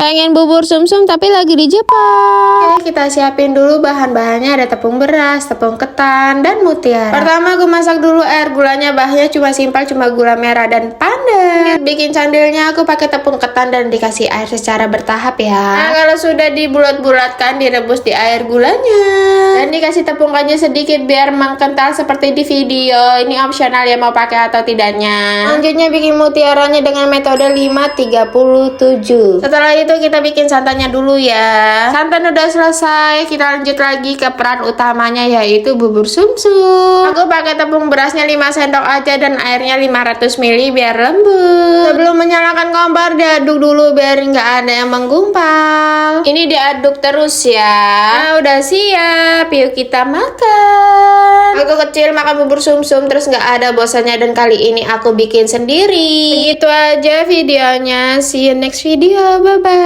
Pengen bubur sumsum tapi lagi di Jepang. Oke, kita siapin dulu bahan-bahannya. Ada tepung beras, tepung ketan, dan mutiara. Pertama aku masak dulu air gulanya. Bahannya cuma simpel, cuma gula merah dan pandan. Bikin candilnya aku pakai tepung ketan dan dikasih air secara bertahap ya. Nah, kalau sudah dibulat-bulatkan, direbus di air gulanya. Dan dikasih tepung kanji sedikit biar mengkental seperti di video. Ini opsional ya mau pakai atau tidaknya. Lanjutnya bikin mutiaranya dengan metode 5-37. Setelah itu kita bikin santannya dulu ya. Santan udah selesai, kita lanjut lagi ke peran utamanya yaitu bubur sumsum. Aku pakai tepung berasnya 5 sendok aja dan airnya 500 ml biar lembut. Sebelum menyalakan kompor diaduk dulu biar nggak ada yang menggumpal. Ini diaduk terus ya. Nah udah siap, yuk kita makan. Aku kecil makan bubur sumsum terus nggak ada bosannya dan kali ini aku bikin sendiri. Begitu aja videonya. See you next video. Bye bye.